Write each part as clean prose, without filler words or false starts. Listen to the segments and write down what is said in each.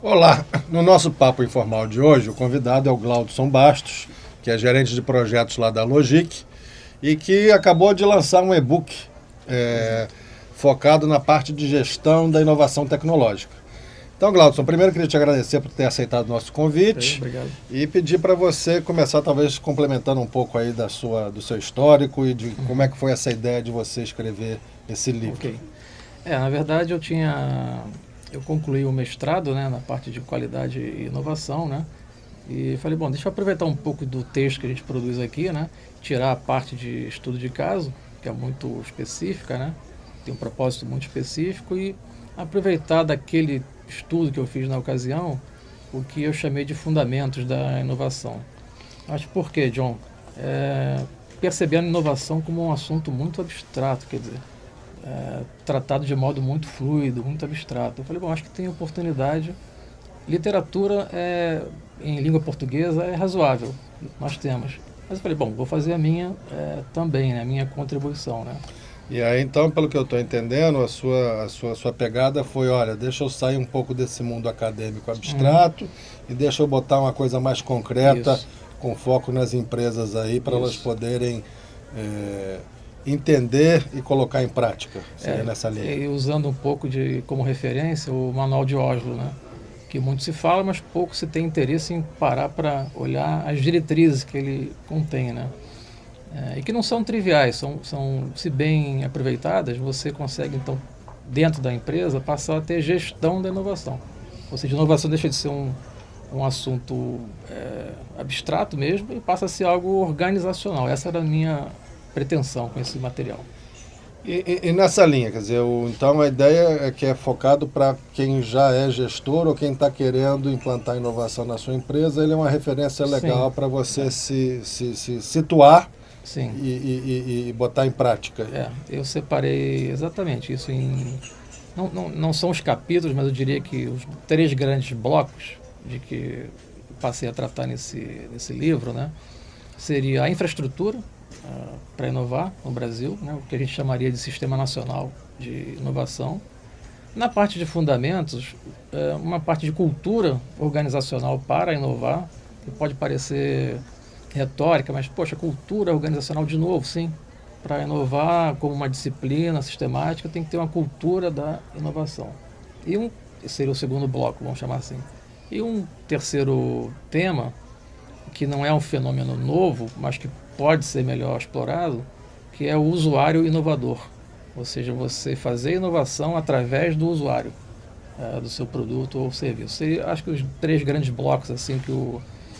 Olá, no nosso papo informal de hoje, o convidado é o Glaudson Bastos, que é gerente de projetos lá da Logic e que acabou de lançar um e-book focado na parte de gestão da inovação tecnológica. Então, Glaudson, primeiro eu queria te agradecer por ter aceitado o nosso convite. Obrigado. E pedir para você começar talvez complementando um pouco aí do seu histórico e de como é que foi essa ideia de você escrever esse livro. Ok. Na verdade eu concluí o mestrado, né, na parte de qualidade e inovação, né, e falei, bom, deixa eu aproveitar um pouco do texto que a gente produz aqui, né, tirar a parte de estudo de caso, que é muito específica, né, tem um propósito muito específico, e aproveitar daquele estudo que eu fiz na ocasião, o que eu chamei de fundamentos da inovação. Acho por quê, John? Percebendo a inovação como um assunto muito abstrato, quer dizer, tratado de modo muito fluido, muito abstrato. Eu falei, bom, acho que tem oportunidade. Literatura em língua portuguesa é razoável, nós temos. Mas eu falei, bom, vou fazer a minha também, né, a minha contribuição, né? E aí, então, pelo que eu estou entendendo, a sua pegada foi, olha, deixa eu sair um pouco desse mundo acadêmico abstrato e deixa eu botar uma coisa mais concreta, Isso. com foco nas empresas aí, para elas poderem entender e colocar em prática. Seria nessa linha. E usando um pouco como referência o Manual de Oslo, né? Que muito se fala, mas pouco se tem interesse em parar para olhar as diretrizes que ele contém, né? E que não são triviais, são, se bem aproveitadas, você consegue, então, dentro da empresa, passar a ter gestão da inovação. Ou seja, a inovação deixa de ser um assunto abstrato mesmo e passa a ser algo organizacional. Essa era a minha pretensão com esse material. E nessa linha, quer dizer, então a ideia é que é focado para quem já é gestor ou quem está querendo implantar inovação na sua empresa, ele é uma referência legal para você se situar. Sim. E botar em prática. Eu separei exatamente isso em... Não são os capítulos, mas eu diria que os 3 grandes blocos de que passei a tratar nesse livro, né, seria a infraestrutura para inovar no Brasil, né, o que a gente chamaria de Sistema Nacional de Inovação. Na parte de fundamentos, uma parte de cultura organizacional para inovar, que pode parecer retórica, mas, poxa, cultura organizacional de novo, sim. Para inovar como uma disciplina sistemática, tem que ter uma cultura da inovação. Esse seria o segundo bloco, vamos chamar assim. E um terceiro tema, que não é um fenômeno novo, mas que pode ser melhor explorado, que é o usuário inovador. Ou seja, você fazer inovação através do usuário, do seu produto ou serviço. Acho que os 3 grandes blocos assim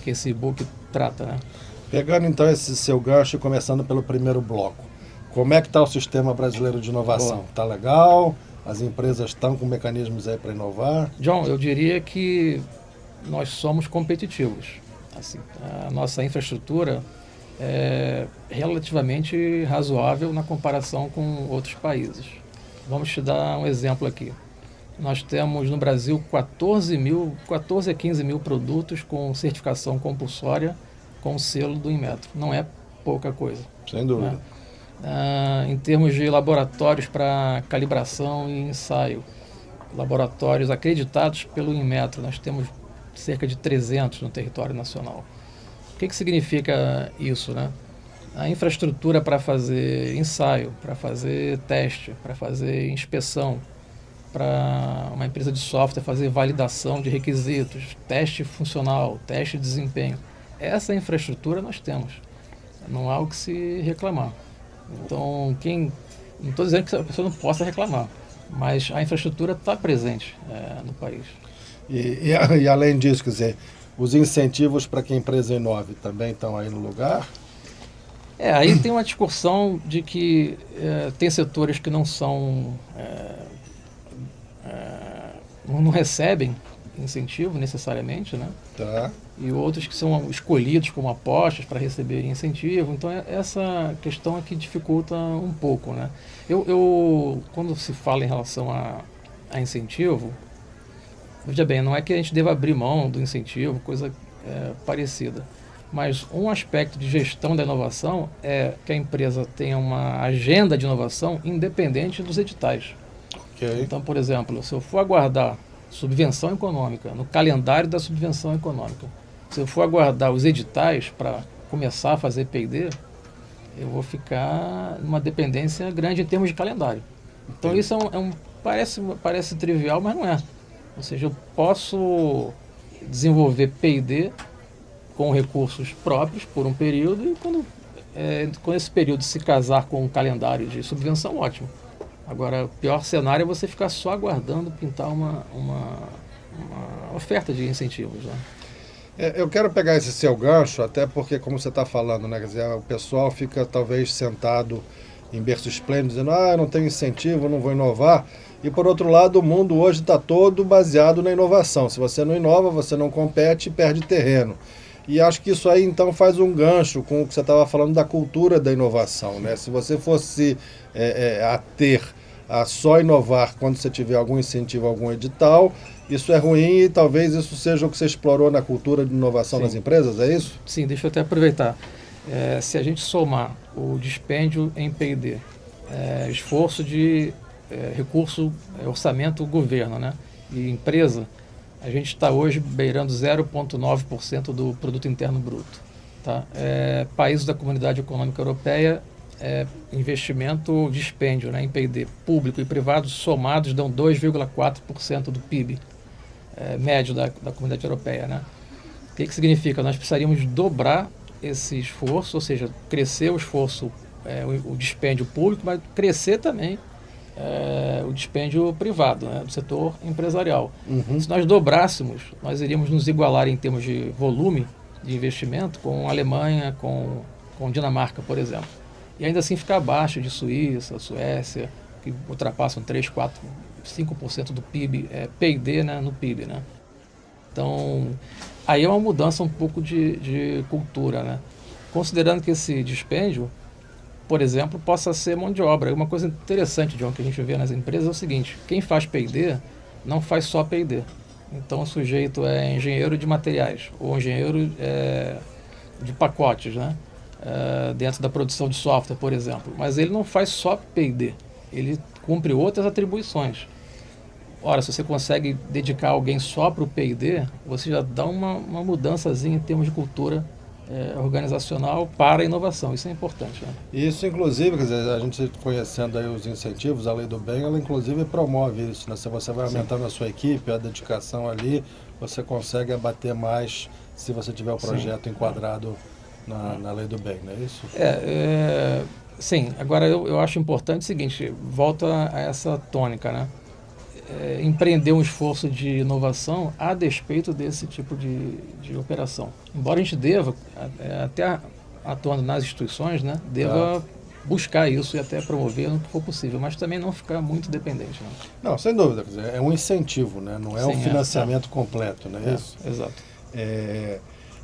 que esse e-book trata, né? Pegando então esse seu gancho e começando pelo primeiro bloco, como é que está o sistema brasileiro de inovação? Está legal? As empresas estão com mecanismos aí para inovar? John, eu diria que nós somos competitivos. Assim, a nossa infraestrutura é relativamente razoável na comparação com outros países. Vamos te dar um exemplo aqui. Nós temos no Brasil 14 a 15 mil produtos com certificação compulsória com o selo do Inmetro. Não é pouca coisa. Sem dúvida. Né? Em termos de laboratórios para calibração e ensaio, laboratórios acreditados pelo Inmetro, nós temos cerca de 300 no território nacional. O que significa isso, né? A infraestrutura para fazer ensaio, para fazer teste, para fazer inspeção, para uma empresa de software fazer validação de requisitos, teste funcional, teste de desempenho. Essa infraestrutura nós temos. Não há o que se reclamar. Então, não estou dizendo que a pessoa não possa reclamar, mas a infraestrutura está presente no país. E além disso, quer dizer, os incentivos para que a empresa inove também estão aí no lugar? Aí tem uma discussão de que tem setores que não são... não recebem incentivo necessariamente, né? Tá. E outros que são escolhidos como apostas para receberem incentivo. Então, essa questão é que dificulta um pouco, né? Quando se fala em relação a incentivo, veja bem, não é que a gente deva abrir mão do incentivo, coisa parecida. Mas um aspecto de gestão da inovação é que a empresa tenha uma agenda de inovação independente dos editais. Okay. Então, por exemplo, se eu for aguardar subvenção econômica, no calendário da subvenção econômica. Se eu for aguardar os editais para começar a fazer P&D, eu vou ficar numa dependência grande em termos de calendário. Então isso parece trivial, mas não é. Ou seja, eu posso desenvolver P&D com recursos próprios por um período e quando esse período se casar com um calendário de subvenção, ótimo. Agora, o pior cenário é você ficar só aguardando pintar uma oferta de incentivos, né? Eu quero pegar esse seu gancho, até porque, como você está falando, né, quer dizer, o pessoal fica talvez sentado em berço esplêndido, dizendo, eu não tenho incentivo, não vou inovar. E, por outro lado, o mundo hoje está todo baseado na inovação. Se você não inova, você não compete e perde terreno. E acho que isso aí, então, faz um gancho com o que você estava falando da cultura da inovação, né? Se você fosse ater a só inovar quando você tiver algum incentivo, algum edital, isso é ruim e talvez isso seja o que você explorou na cultura de inovação nas empresas, é isso? Sim, deixa eu até aproveitar. Se a gente somar o dispêndio em P&D, esforço de recurso, orçamento, governo, né, e empresa, a gente está hoje beirando 0,9% do produto interno bruto. Tá? Países da Comunidade Econômica Europeia, investimento, dispêndio, né, em P&D público e privado somados dão 2,4% do PIB médio da Comunidade Europeia. Né? O que significa? Nós precisaríamos dobrar esse esforço, ou seja, crescer o esforço, o dispêndio público, mas crescer também o dispêndio privado, né, do setor empresarial. Uhum. Se nós dobrássemos, nós iríamos nos igualar em termos de volume de investimento com a Alemanha, com Dinamarca, por exemplo. E ainda assim ficar abaixo de Suíça, Suécia, que ultrapassam 3, 4, 5% do PIB, P&D, né, no PIB. Né? Então, aí é uma mudança um pouco de cultura. Né? Considerando que esse dispêndio, por exemplo, possa ser mão de obra. Uma coisa interessante, John, que a gente vê nas empresas é o seguinte: quem faz P&D não faz só P&D. Então o sujeito é engenheiro de materiais ou engenheiro de pacotes, né? Dentro da produção de software, por exemplo. Mas ele não faz só P&D, ele cumpre outras atribuições. Ora, se você consegue dedicar alguém só para o P&D, você já dá uma mudançazinha em termos de cultura organizacional para a inovação. Isso é importante. Né? Isso, inclusive, quer dizer, a gente conhecendo aí os incentivos, a Lei do Bem, ela inclusive promove isso. Né? Se você vai aumentando a sua equipe, a dedicação ali, você consegue abater mais se você tiver o projeto enquadrado na Lei do Bem, não é isso? Sim, agora eu acho importante o seguinte, volta a essa tônica, né? Empreender um esforço de inovação a despeito desse tipo de operação. Embora a gente deva, até atuando nas instituições, né, deva buscar isso e até promover no que for possível, mas também não ficar muito dependente. Né? Não, sem dúvida, quer dizer, é um incentivo, né? Não é um financiamento completo, não é isso? Exato.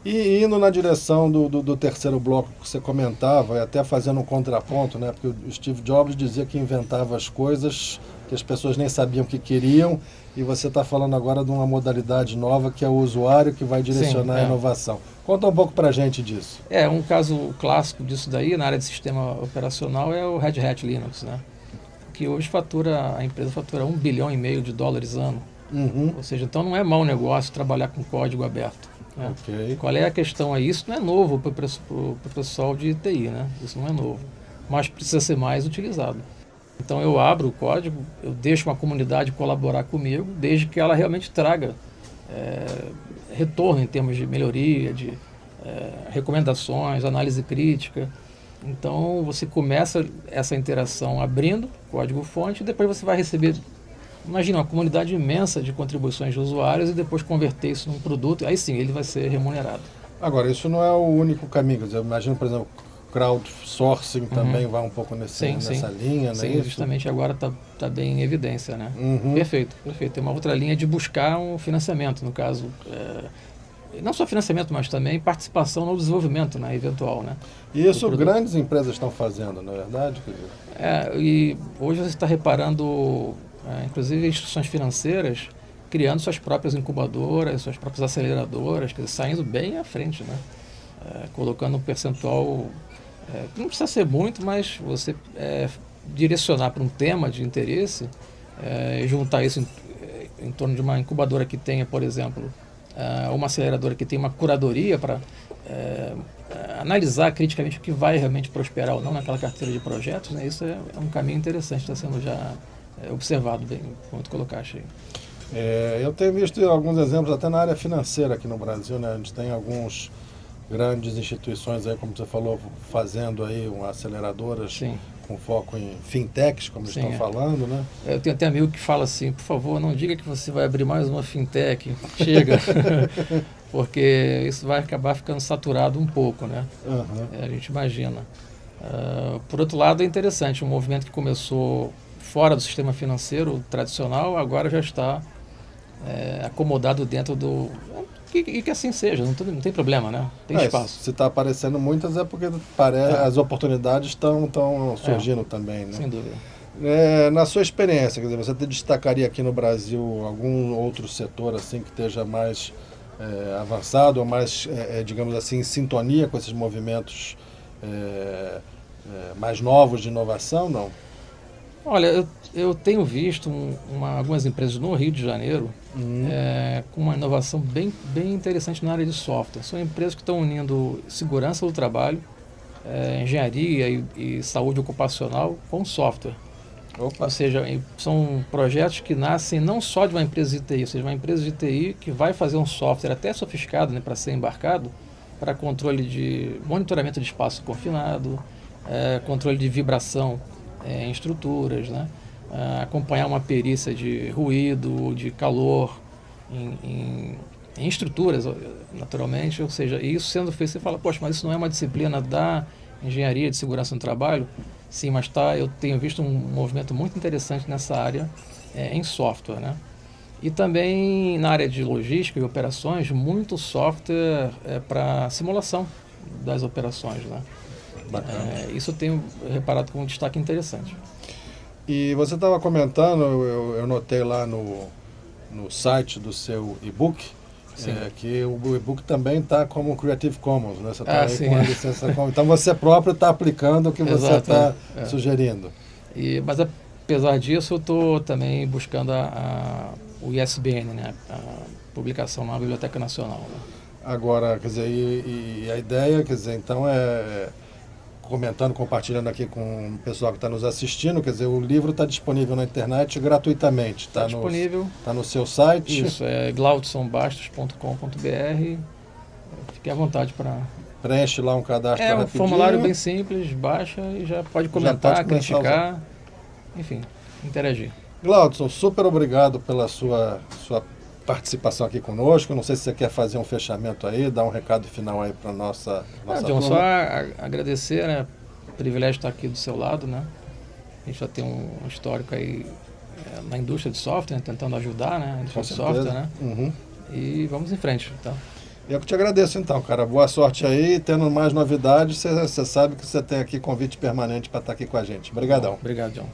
E indo na direção do terceiro bloco que você comentava, e até fazendo um contraponto, né? Porque o Steve Jobs dizia que inventava as coisas que as pessoas nem sabiam que queriam, e você está falando agora de uma modalidade nova que é o usuário que vai direcionar a inovação. Conta um pouco para a gente disso. Um caso clássico disso daí, na área de sistema operacional, é o Red Hat Linux, né? Que hoje a empresa fatura $1,5 bilhão ano. Uhum. Ou seja, então não é mau negócio trabalhar com código aberto. Né? Okay. Qual é a questão aí? Isso não é novo para o pessoal de TI, né? Isso não é novo, mas precisa ser mais utilizado. Então eu abro o código, eu deixo uma comunidade colaborar comigo, desde que ela realmente traga retorno em termos de melhoria, de recomendações, análise crítica. Então você começa essa interação abrindo código-fonte e depois você vai receber, imagina, uma comunidade imensa de contribuições de usuários e depois converter isso num produto, aí sim ele vai ser remunerado. Agora, isso não é o único caminho. Eu imagino, por exemplo, crowdsourcing também vai um pouco nessa linha, né? Sim, justamente agora está bem em evidência, né? Uhum. Perfeito. Tem uma outra linha de buscar um financiamento, no caso, não só financiamento, mas também participação no desenvolvimento, né, eventual, né? E isso grandes empresas estão fazendo, não é verdade? E hoje você está reparando, inclusive instituições financeiras criando suas próprias incubadoras, suas próprias aceleradoras, quer dizer, saindo bem à frente, né? Colocando um percentual, que não precisa ser muito, mas você direcionar para um tema de interesse, juntar isso em torno de uma incubadora que tenha, por exemplo, uma aceleradora que tenha uma curadoria para analisar criticamente o que vai realmente prosperar ou não naquela carteira de projetos, né? Isso é um caminho interessante, está sendo já observado bem, como tu colocaste aí. Eu tenho visto alguns exemplos até na área financeira aqui no Brasil, né? A gente tem alguns grandes instituições aí, como você falou, fazendo aí aceleradoras. Sim. Com foco em fintechs, como estão falando, né? Eu tenho até amigo que fala assim, por favor, não diga que você vai abrir mais uma fintech, chega, porque isso vai acabar ficando saturado um pouco, né? A gente imagina. Por outro lado, é interessante, um movimento que começou fora do sistema financeiro tradicional, agora já está acomodado dentro do... E que assim seja, não tem problema, né? Tem espaço. Se está aparecendo muitas é porque as oportunidades estão surgindo também, né? Sem dúvida. Na sua experiência, quer dizer, você destacaria aqui no Brasil algum outro setor assim que esteja mais avançado ou mais, digamos assim, em sintonia com esses movimentos mais novos de inovação, não? Olha, eu tenho visto algumas empresas no Rio de Janeiro com uma inovação bem interessante na área de software. São empresas que estão unindo segurança do trabalho, engenharia e saúde ocupacional com software. Opa. Ou seja, são projetos que nascem não só de uma empresa de TI, ou seja, uma empresa de TI que vai fazer um software até sofisticado, né, para ser embarcado, para controle de monitoramento de espaço confinado, controle de vibração em estruturas, né? Acompanhar uma perícia de ruído, de calor em estruturas, naturalmente. Ou seja, isso sendo feito, você fala, poxa, mas isso não é uma disciplina da engenharia de segurança no trabalho? Sim, mas eu tenho visto um movimento muito interessante nessa área em software, né? E também na área de logística e operações, muito software para simulação das operações, né? Isso eu tenho reparado como um destaque interessante. E você estava comentando, eu notei lá no site do seu e-book, que o e-book também está como Creative Commons, né? Você está aí com a licença Commons. Então você próprio está aplicando o que você está sugerindo. Mas apesar disso, eu estou também buscando o ISBN, né? A publicação na Biblioteca Nacional. Né? Agora, quer dizer, e a ideia, quer dizer, então comentando, compartilhando aqui com o pessoal que está nos assistindo, quer dizer, o livro está disponível na internet gratuitamente. Está disponível. Está no seu site. Isso, é glaudsonbastos.com.br. Fique à vontade para... Preenche lá um cadastro rapidinho. Um formulário bem simples, baixa e já pode comentar, criticar, enfim, interagir. Glaudson, super obrigado pela sua participação aqui conosco. Não sei se você quer fazer um fechamento aí, dar um recado final aí para nossa John, só agradecer, né? O privilégio de estar aqui do seu lado, né? A gente já tem um histórico aí na indústria de software, né? Tentando ajudar, né? A indústria de software, né? E vamos em frente, tá? Eu que te agradeço então, cara. Boa sorte aí. Tendo mais novidades, você sabe que você tem aqui convite permanente para estar aqui com a gente. Obrigadão. Obrigado, John.